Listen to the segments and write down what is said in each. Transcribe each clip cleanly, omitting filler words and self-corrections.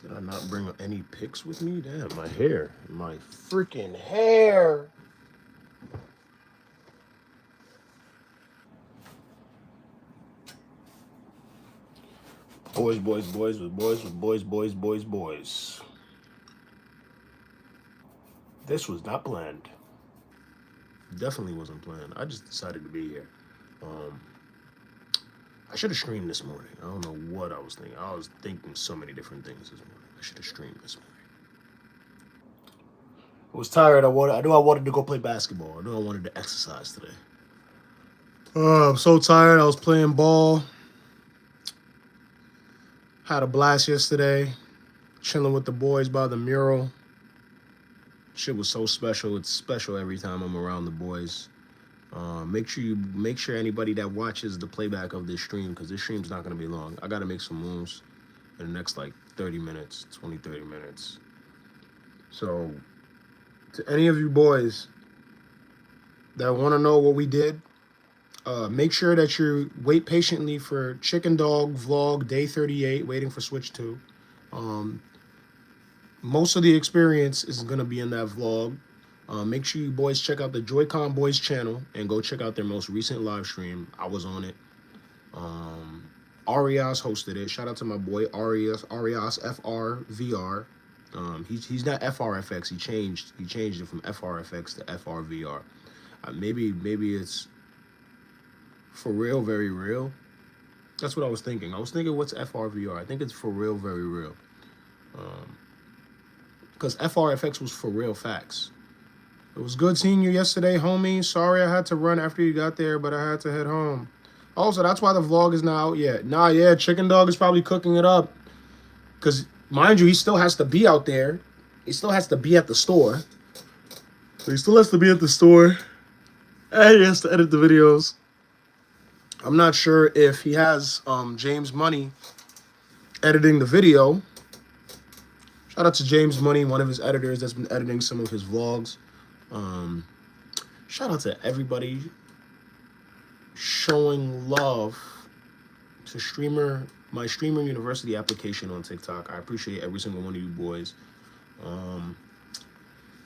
Did I not bring any pics with me? Damn, my hair. My freaking hair. Boys, boys, boys with boys with boys, boys, boys, boys. This was not planned. Definitely wasn't planned. I just decided to be here. Um, I should have streamed this morning. I don't know what I was thinking. I was thinking so many different things this morning. I should have streamed this morning. I was tired. I knew I wanted to go play basketball. I knew I wanted to exercise today. I'm so tired. I was playing ball. Had a blast yesterday. Chilling with the boys by the mural. Shit was so special. It's special every time I'm around the boys. Make sure anybody that watches the playback of this stream, because this stream's not gonna be long. I gotta make some moves in the next like 30 minutes, 20, 30 minutes. So to any of you boys that want to know what we did, make sure that you wait patiently for Chicken Dog Vlog Day 38, waiting for Switch 2. Most of the experience is going to be in that vlog. Make sure you boys check out the Joy-Con Boys channel and go check out their most recent live stream. I was on it. Arias hosted it. Shout out to my boy Arias FRVR. He's not FRFX. He changed it from FRFX to FRVR. Maybe it's for real, very real. That's what I was thinking. I was thinking, what's FRVR? I think it's for real, very real. Because FRFX was for real facts. It was good seeing you yesterday, homie. Sorry I had to run after you got there, but I had to head home. Also, that's why the vlog is not out yet. Nah, yeah, Chicken Dog is probably cooking it up. Because, mind you, he still has to be out there. He still has to be at the store. So he still has to be at the store. And he has to edit the videos. I'm not sure if he has James Money editing the video. Shout out to James Money, one of his editors that's been editing some of his vlogs. Shout out to everybody showing love to my Streamer University application on TikTok. I appreciate every single one of you boys.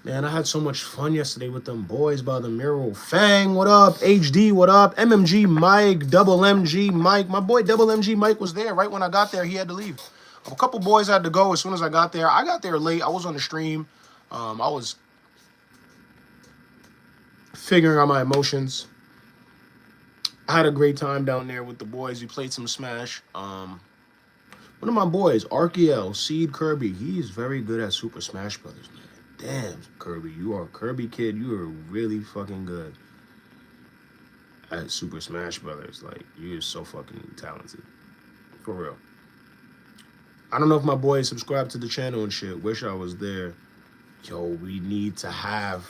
Man, I had so much fun yesterday with them boys by the mural. Fang, what up? HD, what up? MMG Mike, Double MG Mike. My boy Double MG Mike was there right when I got there. He had to leave. A couple boys had to go as soon as I got there. I got there late. I was on the stream. I was figuring out my emotions. I had a great time down there with the boys. We played some Smash. One of my boys, Arkiel, Seed Kirby, he's very good at Super Smash Brothers, man. Damn, Kirby, you are a Kirby kid. You are really fucking good at Super Smash Brothers. Like, you're so fucking talented. For real. I don't know if my boys subscribe to the channel and shit. Wish I was there. Yo, we need to have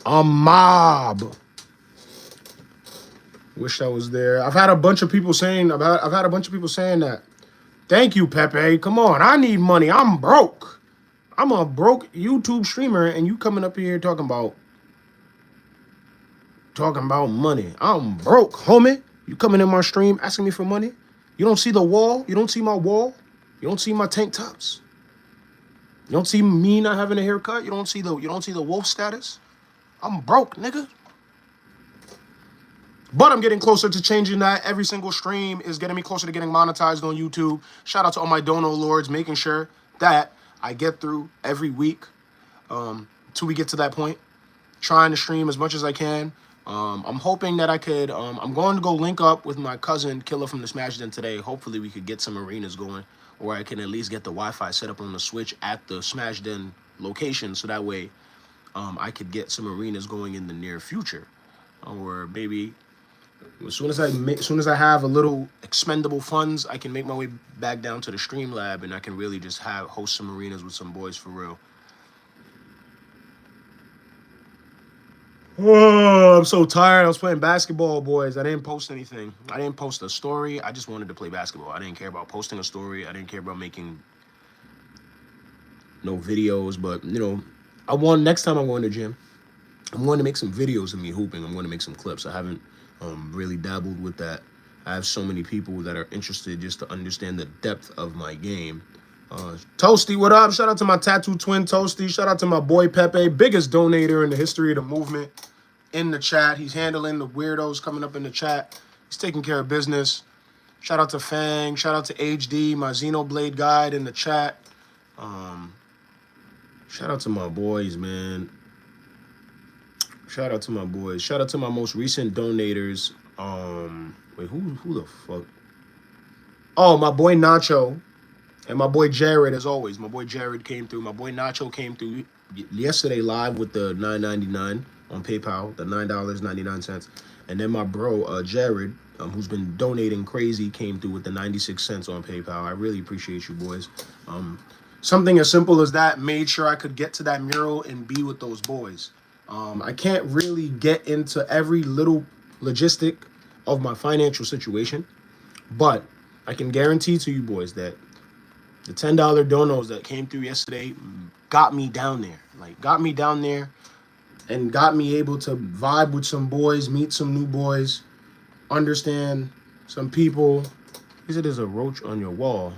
a mob. Wish I was there. I've had a bunch of people saying that. Thank you, Pepe. Come on, I need money. I'm broke. I'm a broke YouTube streamer, and you coming up here talking about money. I'm broke, homie. You coming in my stream asking me for money? You don't see the wall? You don't see my wall? You don't see my tank tops? You don't see me not having a haircut? You don't see the wolf status? I'm broke, nigga. But I'm getting closer to changing that. Every single stream is getting me closer to getting monetized on YouTube. Shout out to all my dono lords, making sure that I get through every week till we get to that point. Trying to stream as much as I can. I'm hoping that I could. I'm going to go link up with my cousin Killer from the Smash Den today. Hopefully we could get some arenas going, or I can at least get the Wi-Fi set up on the Switch at the Smash Den location, so that way I could get some arenas going in the near future, or maybe as soon as I have a little expendable funds, I can make my way back down to the Stream Lab, and I can really just host some arenas with some boys for real. Oh, I'm so tired. I was playing basketball, boys. I didn't post anything. I didn't post a story. I just wanted to play basketball. I didn't care about posting a story. I didn't care about making no videos. But, next time I'm going to the gym, I'm going to make some videos of me hooping. I'm going to make some clips. I haven't really dabbled with that I have so many people that are interested just to understand the depth of my game. Toasty, what up? Shout out to my tattoo twin Toasty. Shout out to my boy Pepe, biggest donator in the history of the movement. In the chat, he's handling the weirdos coming up in the chat. He's taking care of business. Shout out to Fang. Shout out to HD, my Xenoblade guide in the chat. Shout out to my boys, man. Shout out to my boys. Shout out to my most recent donators. Wait, who the fuck? Oh, my boy Nacho and my boy Jared, as always. My boy Jared came through. My boy Nacho came through yesterday live with the $9.99 on PayPal, the $9.99. And then my bro Jared, who's been donating crazy, came through with the 96 cents on PayPal. I really appreciate you boys. Something as simple as that made sure I could get to that mural and be with those boys. I can't really get into every little logistic of my financial situation, but I can guarantee to you boys that the $10 donos that came through yesterday got me down there. Like, got me down there and got me able to vibe with some boys, meet some new boys, understand some people. He said there's a roach on your wall.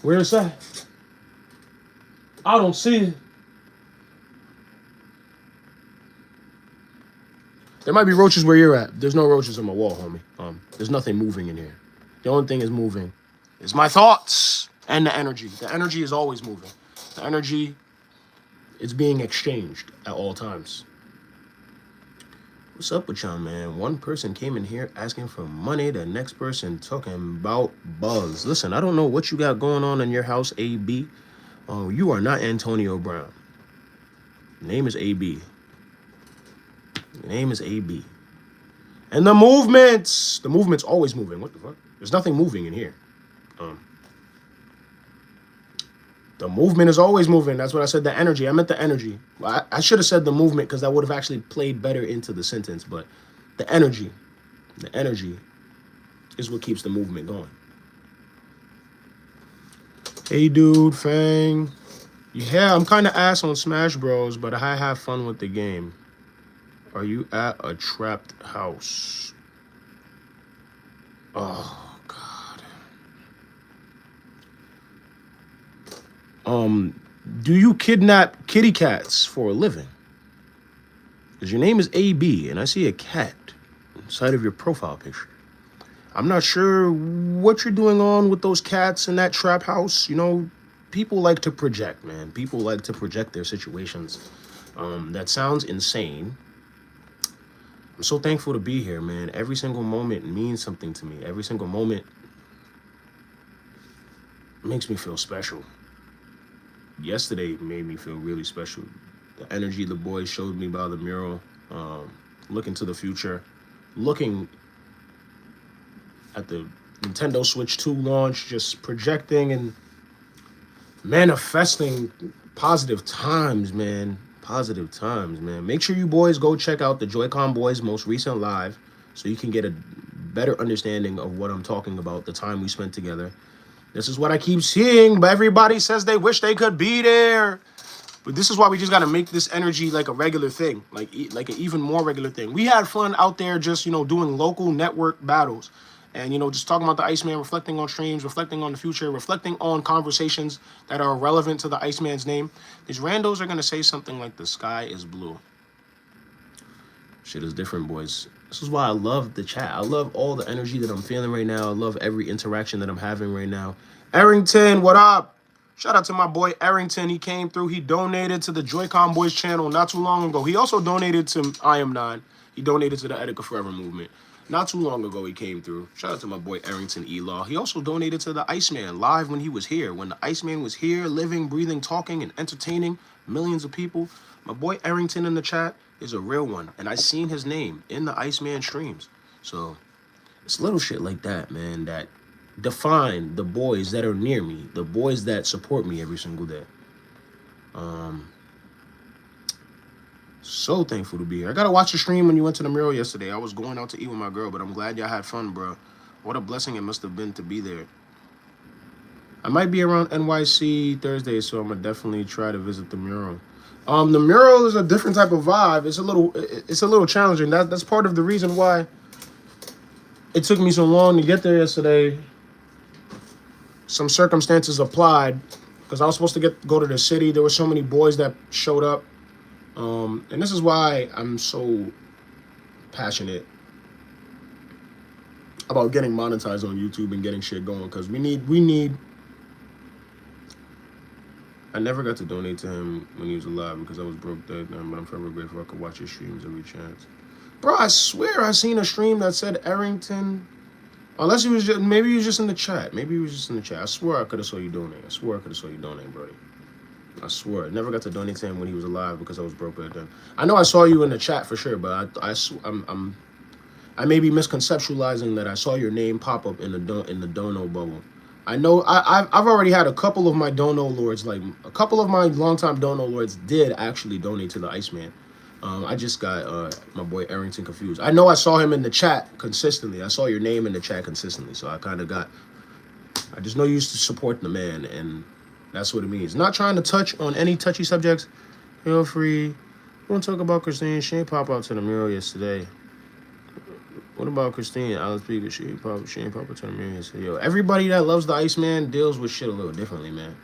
Where is that? I don't see it. There might be roaches where you're at. There's no roaches on my wall, homie. There's nothing moving in here. The only thing is moving is my thoughts and the energy. The energy is always moving. The energy is being exchanged at all times. What's up with y'all, man? One person came in here asking for money. The next person talking about bugs. Listen, I don't know what you got going on in your house, AB. You are not Antonio Brown. Your name is AB. Your name is AB. And the movement's always moving. What the fuck? There's nothing moving in here. The movement is always moving. That's what I said, the energy. I meant the energy. I should have said the movement because that would have actually played better into the sentence. But the energy is what keeps the movement going. Hey, dude, Fang. Yeah, I'm kind of ass on Smash Bros, but I have fun with the game. Are you at a trapped house? Oh, God. Do you kidnap kitty cats for a living? Because your name is AB, and I see a cat inside of your profile picture. I'm not sure what you're doing on with those cats in that trap house. You know, people like to project, man. People like to project their situations. That sounds insane. I'm so thankful to be here, man. Every single moment means something to me. Every single moment makes me feel special. Yesterday made me feel really special. The energy the boys showed me by the mural, looking to the future, looking at the Nintendo Switch 2 launch, just projecting and manifesting positive times, man. Positive times, man. Make sure you boys go check out the Joy-Con Boys' most recent live so you can get a better understanding of what I'm talking about, the time we spent together. This is what I keep seeing, but everybody says they wish they could be there. But this is why we just got to make this energy like a regular thing, like an even more regular thing. We had fun out there just, doing local network battles. And, just talking about the Iceman, reflecting on streams, reflecting on the future, reflecting on conversations that are relevant to the Iceman's name. These randos are going to say something like the sky is blue. Shit is different, boys. This is why I love the chat. I love all the energy that I'm feeling right now. I love every interaction that I'm having right now. Arrington, what up? Shout out to my boy Arrington. He came through. He donated to the Joy-Con Boys channel not too long ago. He also donated to IAM9INE. He donated to the Etika Forever movement. Not too long ago, he came through. Shout out to my boy Arrington E-Law. He also donated to the Iceman live when he was here. When the Iceman was here, living, breathing, talking, and entertaining millions of people. My boy Arrington in the chat is a real one. And I seen his name in the Iceman streams. So it's little shit like that, man, that define the boys that are near me. The boys that support me every single day. So thankful to be here. I gotta watch the stream when you went to the mural yesterday. I was going out to eat with my girl, but I'm glad y'all had fun, bro. What a blessing it must have been to be there. I might be around NYC Thursday, so I'm gonna definitely try to visit the mural. The mural is a different type of vibe. It's a little challenging. That's part of the reason why it took me so long to get there yesterday. Some circumstances applied because I was supposed to go to the city. There were so many boys that showed up, and this is why I'm so passionate about getting monetized on YouTube and getting shit going. Because we need. I never got to donate to him when he was alive because I was broke that time, but I'm forever grateful I could watch his streams every chance. Bro, I swear I seen a stream that said Arrington. Unless he was just, maybe he was just in the chat. Maybe he was just in the chat. I swear I could have saw you donate. I swear I could have saw you donate, brody. I swear. I never got to donate to him when he was alive because I was broke at then. I know I saw you in the chat for sure, but I may be misconceptualizing that I saw your name pop up in the dono bubble. I know I've already had a couple of my dono lords, like a couple of my longtime dono lords did actually donate to the Iceman. I just got my boy Arrington confused. I know I saw him in the chat consistently. I saw your name in the chat consistently, so I just know you used to support the man, and that's what it means. Not trying to touch on any touchy subjects. Feel free. We want to talk about Christine. She ain't pop out to the mural yesterday. What about Christine? I'll speak. She ain't pop out to the mural yesterday. Yo, everybody that loves the Iceman deals with shit a little differently, man.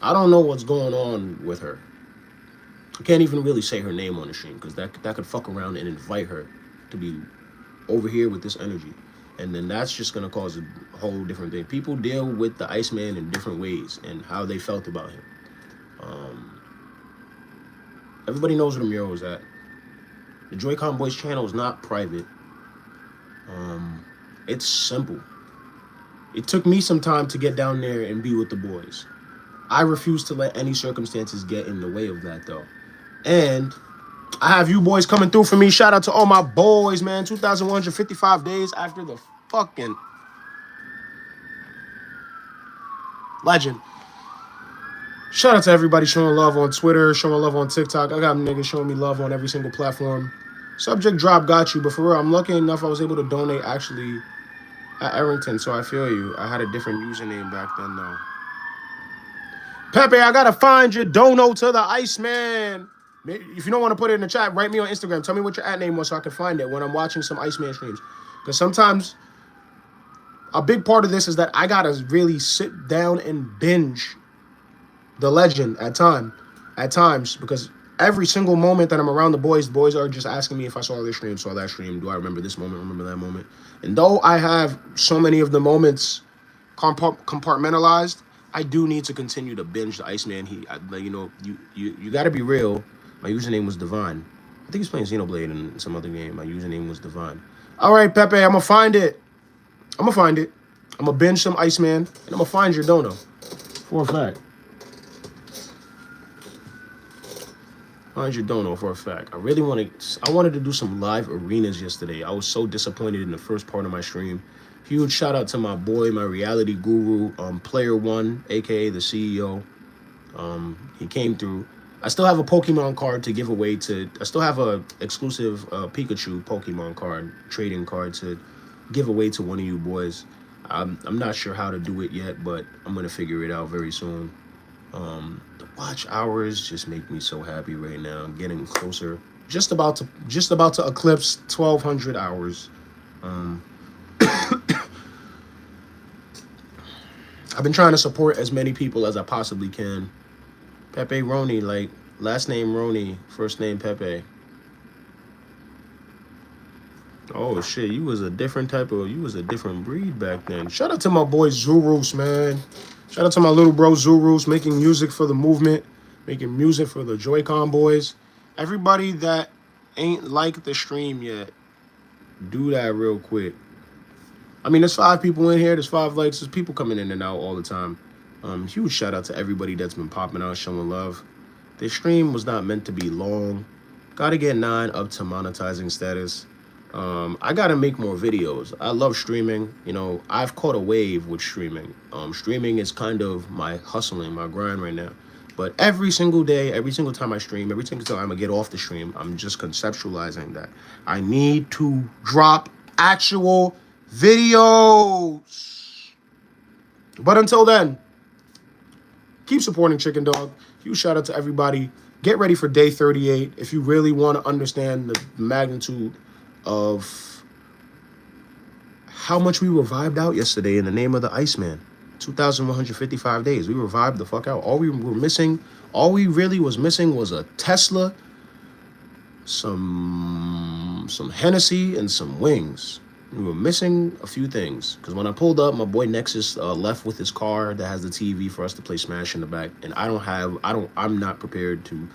I don't know what's going on with her. I can't even really say her name on the stream because that could fuck around and invite her to be over here with this energy. And then that's just going to cause a whole different thing. People deal with the Iceman in different ways and how they felt about him. Everybody knows where the mural is at. The Joy-Con Boys channel is not private. It's simple. It took me some time to get down there and be with the boys. I refuse to let any circumstances get in the way of that, though. And I have you boys coming through for me. Shout out to all my boys, man. 2,155 days after the fucking legend. Shout out to everybody showing love on Twitter, showing love on TikTok. I got niggas showing me love on every single platform. Subject drop got you, but for real, I'm lucky enough I was able to donate actually at Arrington, so I feel you. I had a different username back then, though. Pepe, I gotta find your dono to the Iceman. If you don't want to put it in the chat, write me on Instagram. Tell me what your @ name was so I can find it when I'm watching some Iceman streams. Because sometimes a big part of this is that I gotta really sit down and binge the legend at times, because every single moment that I'm around the boys are just asking me if I saw this stream, saw that stream. Do I remember this moment? Remember that moment? And though I have so many of the moments compartmentalized, I do need to continue to binge the Iceman. You got to be real. My username was Divine. I think he's playing Xenoblade in some other game. My username was Divine. All right, Pepe, I'm going to find it. I'm going to binge some Iceman, and I'm going to find your dono. For a fact. Find your dono for a fact. I wanted to do some live arenas yesterday. I was so disappointed in the first part of my stream. Huge shout out to my boy, my reality guru, Player One, aka the CEO. He came through. I still have a Pokemon card to give away I still have a exclusive Pikachu Pokemon card, trading card to give away to one of you boys. I'm not sure how to do it yet, but I'm gonna figure it out very soon. The watch hours just make me so happy right now. I'm getting closer. Just about to eclipse 1,200 hours. I've been trying to support as many people as I possibly can. Pepe Roney, like last name Roney, first name Pepe. Oh shit, you was a different breed back then. Shout out to my boy Zurus, man. Shout out to my little bro Zurus, making music for the movement, making music for the Joy-Con boys. Everybody that ain't liked the stream yet, do that real quick. I mean, there's 5 people in here. There's 5 likes. There's people coming in and out all the time. Huge shout out to everybody that's been popping out, showing love. This stream was not meant to be long. Gotta get 9 up to monetizing status. I gotta make more videos. I love streaming. You know, I've caught a wave with streaming. Streaming is kind of my hustling, my grind right now. But every single day, every single time I stream, every single time I get off the stream, I'm just conceptualizing that I need to drop actual videos. But until then, Keep supporting Chicken Dog. Huge shout out to everybody. Get ready for day 38 if you really want to understand the magnitude of how much we were vibed out yesterday in the name of the Iceman. 2,155 days. We were vibed the fuck out. All we really was missing was a Tesla, some Hennessy, and some wings. We were missing a few things because when I pulled up, my boy Nexus left with his car that has the TV for us to play Smash in the back, and I'm not prepared to.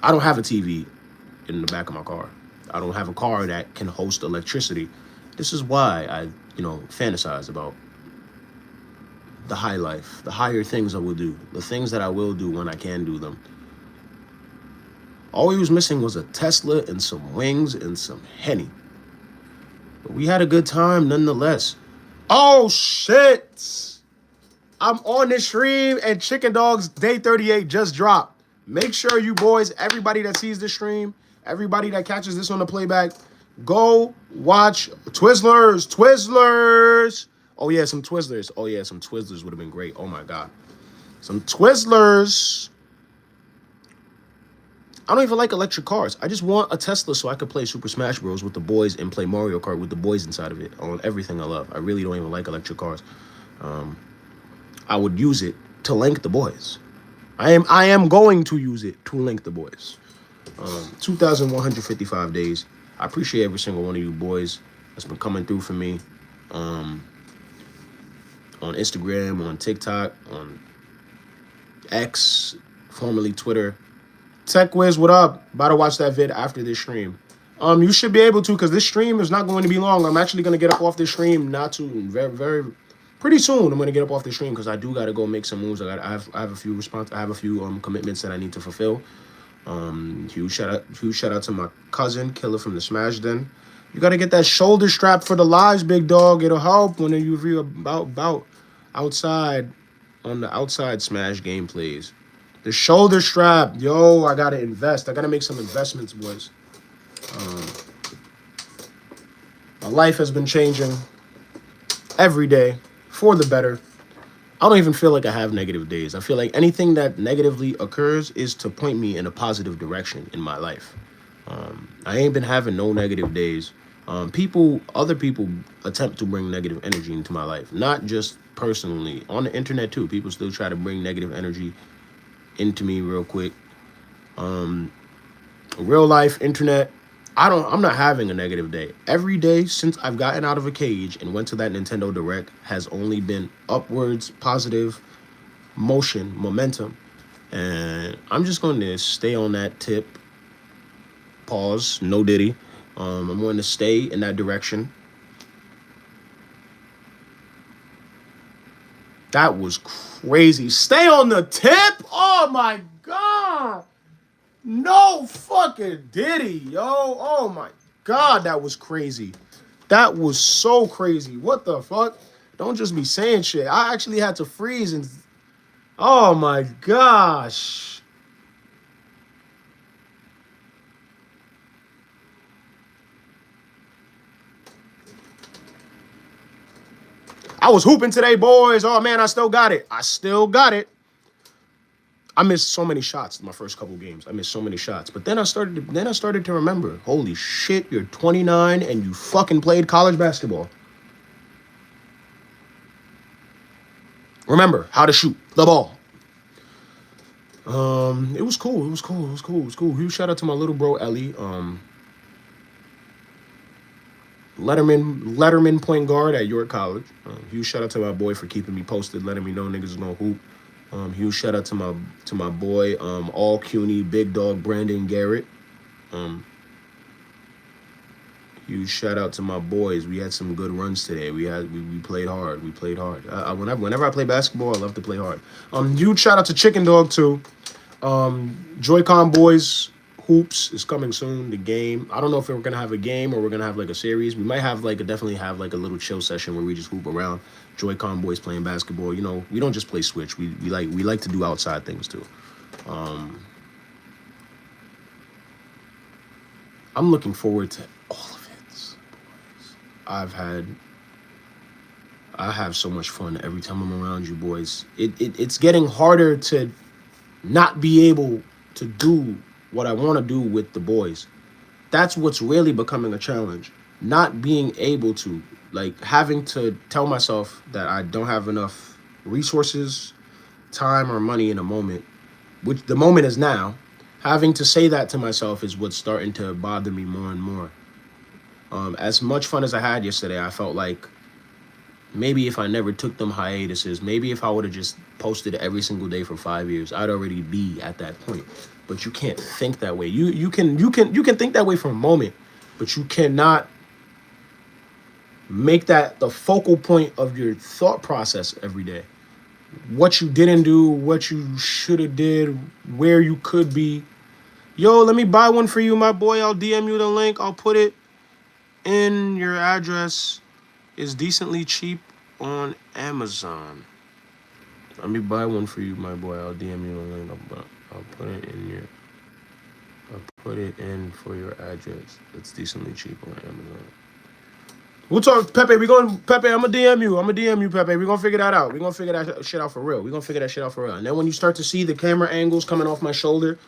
I don't have a TV in the back of my car. I don't have a car that can host electricity. This is why I, fantasize about the high life, the higher things I will do, the things that I will do when I can do them. All he was missing was a Tesla and some wings and some Henny. But we had a good time nonetheless. Oh, shit. I'm on this stream and Chicken Dog's Day 38 just dropped. Make sure you boys, everybody that sees this stream, everybody that catches this on the playback, go watch Twizzlers. Twizzlers. Oh, yeah, some Twizzlers. Oh, yeah, some Twizzlers would have been great. Oh, my God. Some Twizzlers. I don't even like electric cars. I just want a Tesla so I could play Super Smash Bros. With the boys and play Mario Kart with the boys inside of it on everything I love. I really don't even like electric cars. I would use it to link the boys. I am going to use it to link the boys. 2,155 days. I appreciate every single one of you boys that's been coming through for me. On Instagram, on TikTok, on X, formerly Twitter. Tech Wiz, what up? About to watch that vid after this stream. You should be able to, because this stream is not going to be long. I'm actually going to get up off this stream pretty soon. I'm going to get up off the stream because I do got to go make some moves. I have a few commitments that I need to fulfill. Huge shout out to my cousin, Killer from the Smash Den. You got to get that shoulder strap for the lives, big dog. It'll help when you review about outside on the outside Smash gameplays. The shoulder strap, yo, I gotta invest. I gotta make some investments, boys. My life has been changing every day for the better. I don't even feel like I have negative days. I feel like anything that negatively occurs is to point me in a positive direction in my life. I ain't been having no negative days. Other people attempt to bring negative energy into my life, not just personally. On the internet too, people still try to bring negative energy into me real quick. Real life, internet, I'm not having a negative day. Every day since I've gotten out of a cage and went to that Nintendo Direct has only been upwards, positive, momentum. And I'm just going to stay on that tip. Pause, no diddy. I'm going to stay in that direction. That was crazy. Stay on the tip? Oh, my God. No fucking diddy, yo. Oh, my God. That was crazy. That was so crazy. What the fuck? Don't just be saying shit. I actually had to freeze and... Oh, my gosh. I was hooping today, boys. Oh, man, I still got it. I missed so many shots in my first couple games. I missed so many shots. But then I started to remember, holy shit, you're 29 and you fucking played college basketball. Remember how to shoot the ball. It was cool. Huge shout out to my little bro, Ellie. Letterman point guard at York College. Huge shout out to my boy for keeping me posted, letting me know niggas is gonna hoop. Huge shout out to my boy, all CUNY big dog Brandon Garrett. Huge shout out to my boys. We had some good runs today. We played hard. Whenever I play basketball, I love to play hard. Huge shout out to Chicken Dog too. Joy-Con Boys Hoops is coming soon. The game. I don't know if we're gonna have a game or we're gonna have like a series. We might have definitely have a little chill session where we just hoop around. Joy-Con Boys playing basketball. We don't just play Switch. We like to do outside things too. I'm looking forward to all of it. I've I have so much fun every time I'm around you boys. It's getting harder to not be able to do what I want to do with the boys. That's what's really becoming a challenge. Not being able to, like, having to tell myself that I don't have enough resources, time, or money in a moment, which the moment is now. Having to say that to myself is what's starting to bother me more and more. As much fun as I had yesterday, I felt like maybe if I never took them hiatuses, maybe if I would have just posted every single day for 5 years, I'd already be at that point. But you can't think that way. You can think that way for a moment, but you cannot make that the focal point of your thought process every day. What you didn't do, what you should have did, where you could be. Yo, let me buy one for you, my boy. I'll DM you the link. I'll put it in your address. It's decently cheap on Amazon. Let me buy one for you, my boy. I'll DM you the link. I'll put it in your. I'll put it in for your address. It's decently cheap on Amazon. We'll talk, Pepe. Pepe. I'm gonna DM you. Pepe. We're gonna figure that out. We're gonna figure that shit out for real. And then when you start to see the camera angles coming off my shoulder,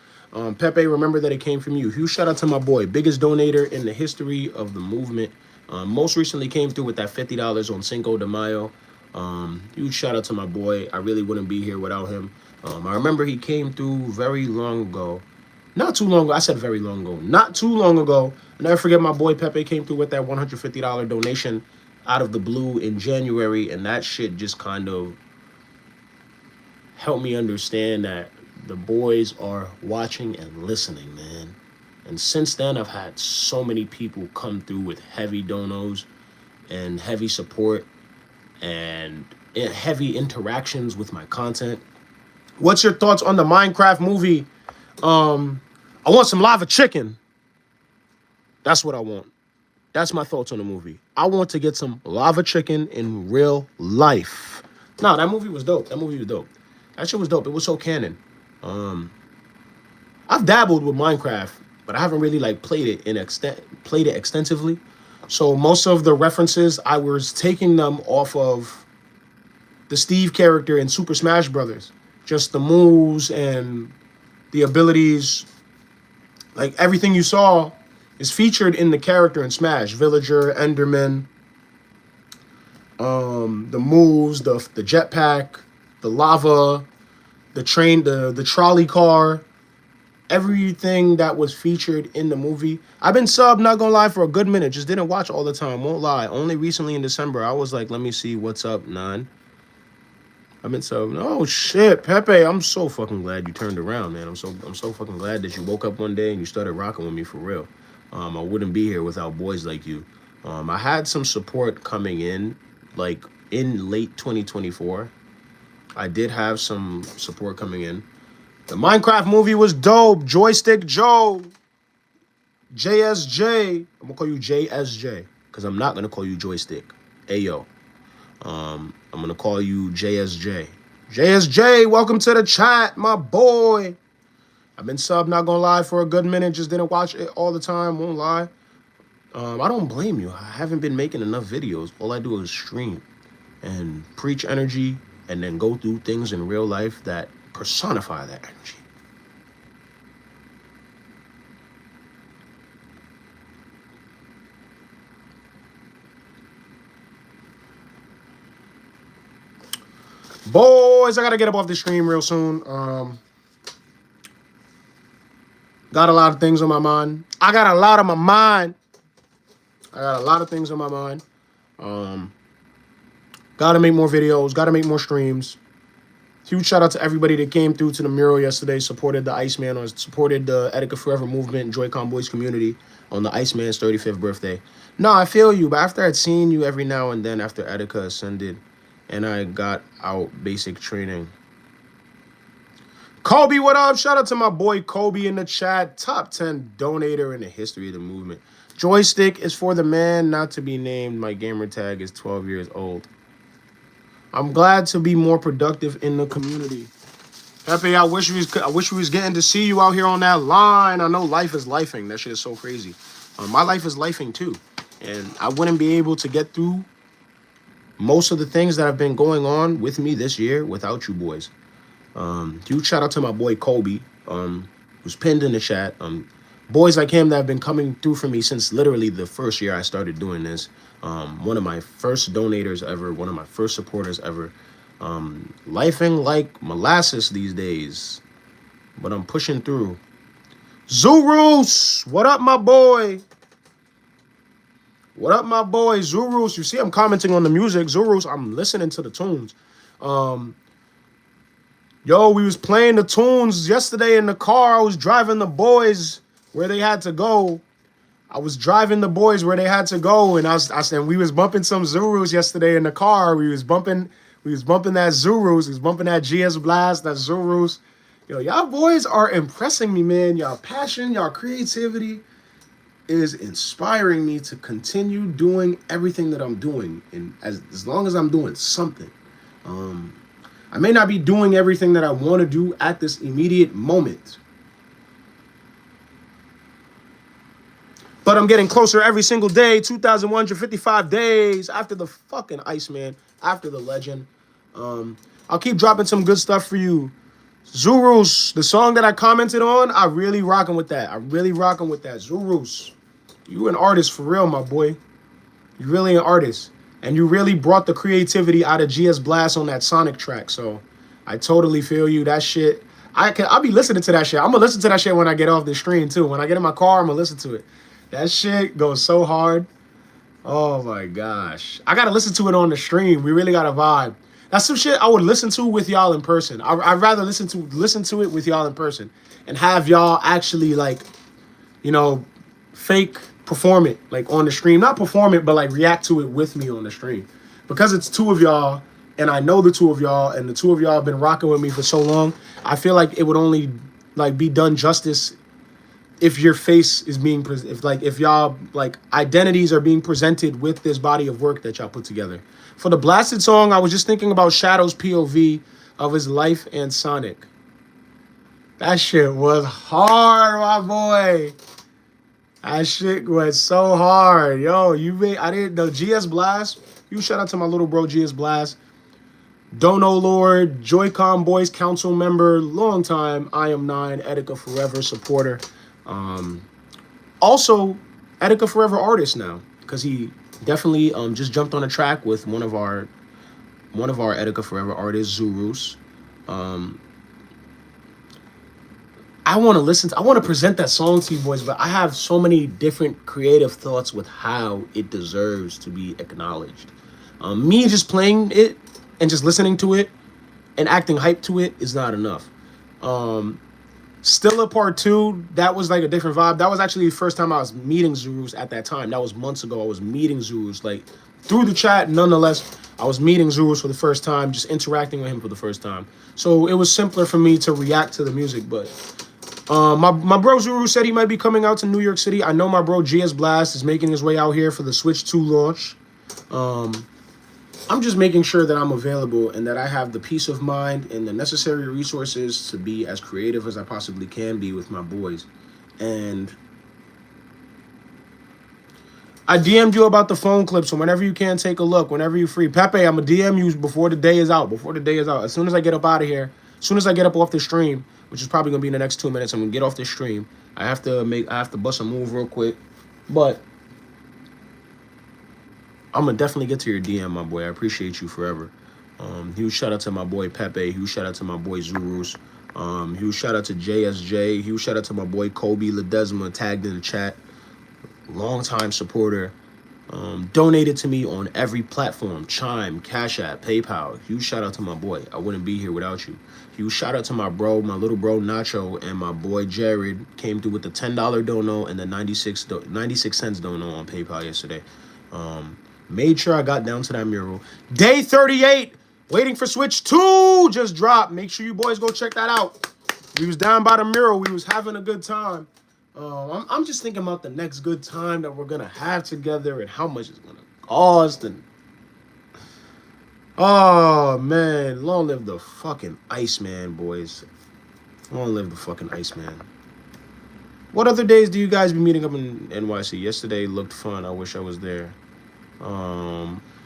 Pepe, remember that it came from you. Huge shout out to my boy, biggest donator in the history of the movement. Most recently came through with that $50 on Cinco de Mayo. Huge shout out to my boy. I really wouldn't be here without him. I remember he came through very long ago. Not too long ago. I said very long ago. Not too long ago. I'll never forget my boy Pepe came through with that $150 donation out of the blue in January. And that shit just kind of helped me understand that the boys are watching and listening, man. And since then, I've had so many people come through with heavy donos and heavy support and heavy interactions with my content. What's your thoughts on the Minecraft movie? I want some lava chicken. That's what I want. That's my thoughts on the movie. I want to get some lava chicken in real life. No, that movie was dope. That shit was dope. It was so canon. I've dabbled with Minecraft, but I haven't really like played it extensively. So most of the references, I was taking them off of the Steve character in Super Smash Brothers. Just the moves and the abilities. Like everything you saw is featured in the character in Smash. Villager, Enderman, the moves, the jetpack, the lava, the train, the trolley car, everything that was featured in the movie. I've been subbed, not gonna lie, for a good minute. Just didn't watch all the time, won't lie. Only recently in December, I was like, let me see what's up, Nine. I've been subbed. Oh shit, Pepe, I'm so fucking glad you turned around, man. I'm so fucking glad that you woke up one day and you started rocking with me for real. I wouldn't be here without boys like you. I had some support coming in, like in late 2024. I did have some support coming in. The Minecraft movie was dope. Joystick Joe. JSJ. I'm going to call you JSJ because I'm not going to call you Joystick. Ayo. I'm going to call you JSJ. JSJ, welcome to the chat, my boy. I've been subbed, not going to lie, for a good minute. Just didn't watch it all the time, won't lie. I don't blame you. I haven't been making enough videos. All I do is stream and preach energy and then go through things in real life that personify that energy. Boys, I gotta get up off the stream real soon. Got a lot of things on my mind. I got a lot of things on my mind. Gotta make more videos. Gotta make more streams. Huge shout out to everybody that came through to the mural yesterday, supported the Iceman, or supported the Etika Forever movement and Joy-Con Boys community on the Iceman's 35th birthday. No, I feel you, but after I'd seen you every now and then after Etika ascended and I got out basic training. Kobe, what up? Shout out to my boy Kobe in the chat. Top 10 donator in the history of the movement. Joystick is for the man not to be named. My gamer tag is 12 years old. I'm glad to be more productive in the community. Pepe, I wish we was getting to see you out here on that line. I know life is lifing. That shit is so crazy. My life is lifing too. And I wouldn't be able to get through most of the things that have been going on with me this year without you boys. Huge shout out to my boy Kobe, who's pinned in the chat. Boys like him that have been coming through for me since literally the first year I started doing this. One of my first donators ever, one of my first supporters ever. Lifing like molasses these days, but I'm pushing through. Zurus, what up, my boy? What up, my boy? Zurus, you see I'm commenting on the music. Zurus, I'm listening to the tunes. Yo, we was playing the tunes yesterday in the car. I was driving the boys where they had to go. I was driving the boys where they had to go, and I said we was bumping some Zurus yesterday in the car. We was bumping that Zurus. We was bumping that GS Blast, that Zurus. Yo, y'all boys are impressing me, man. Y'all passion, y'all creativity is inspiring me to continue doing everything that I'm doing, and as long as I'm doing something. I may not be doing everything that I want to do at this immediate moment, but I'm getting closer every single day. 2,155 days after the fucking Iceman, after the legend. I'll keep dropping some good stuff for you. Zurus, the song that I commented on, I really rocking with that. Zurus, you an artist for real, my boy. You really an artist. And you really brought the creativity out of GS Blast on that Sonic track. So I totally feel you. That shit, I'll be listening to that shit. I'm gonna listen to that shit when I get off the stream too. When I get in my car, I'm gonna listen to it. That shit goes so hard. Oh my gosh. I gotta listen to it on the stream. We really gotta vibe. That's some shit I would listen to with y'all in person. I'd rather listen to it with y'all in person and have y'all actually like, you know, fake perform it like on the stream. Not perform it, but like react to it with me on the stream. Because it's two of y'all and I know the two of y'all and the two of y'all have been rocking with me for so long. I feel like it would only like be done justice if your face is being if y'all like identities are being presented with this body of work that y'all put together. For the Blasted song, I was just thinking about Shadow's POV of his life and Sonic. That shit was hard, my boy. That shit was so hard. Yo, I didn't know GS Blast. You shout out to my little bro GS Blast. Dono Lord, Joy-Con Boys Council member, long time IAM9INE, Etika Forever supporter. Also, Etika Forever artist now, because he definitely just jumped on a track with one of our Etika Forever artists, Zurus. I want to present that song to you boys, but I have so many different creative thoughts with how it deserves to be acknowledged. Me just playing it and just listening to it and acting hype to it is not enough. Still a Part 2, that was like a different vibe. That was actually the first time I was meeting Zurus at that time. That was months ago. I was meeting Zurus, like, through the chat. Nonetheless, I was meeting Zurus for the first time, just interacting with him for the first time. So it was simpler for me to react to the music. But my bro Zuru said he might be coming out to New York City. I know my bro GS Blast is making his way out here for the Switch 2 launch. I'm just making sure that I'm available and that I have the peace of mind and the necessary resources to be as creative as I possibly can be with my boys. And I DM'd you about the phone clip, so whenever you can, take a look. Whenever you're free. Pepe, I'm going to DM you before the day is out. As soon as I get up out of here, as soon as I get up off the stream, which is probably going to be in the next 2 minutes, I'm going to get off this stream. I have to bust a move real quick. But I'm going to definitely get to your DM, my boy. I appreciate you forever. Huge shout out to my boy Pepe. Huge shout out to my boy Zurus. Huge shout out to JSJ. Huge shout out to my boy Kobe Ledesma, tagged in the chat. Longtime supporter. Donated to me on every platform. Chime, Cash App, PayPal. Huge shout out to my boy. I wouldn't be here without you. Huge shout out to my bro, my little bro Nacho, and my boy Jared. Came through with the $10 dono and the 96 cents dono on PayPal yesterday. Made sure I got down to that mural. Day 38, waiting for Switch 2 just dropped. Make sure you boys go check that out. We was down by the mural. We was having a good time. I'm just thinking about the next good time that we're going to have together and how much it's going to cost. And oh, man. Long live the fucking Iceman, boys. Long live the fucking Iceman. What other days do you guys be meeting up in NYC? Yesterday looked fun. I wish I was there.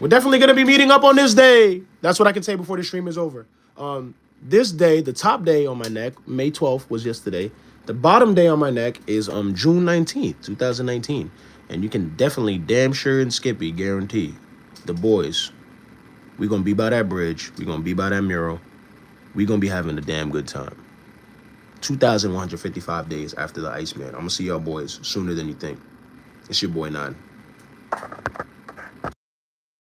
We're definitely going to be meeting up on this day. That's what I can say before the stream is over. This day, the top day on my neck, May 12th was yesterday. The bottom day on my neck is June 19th, 2019. And you can definitely damn sure and Skippy guarantee the boys, we going to be by that bridge. We going to be by that mural. We going to be having a damn good time. 2,155 days after the Iceman. I'm going to see y'all boys sooner than you think. It's your boy 9.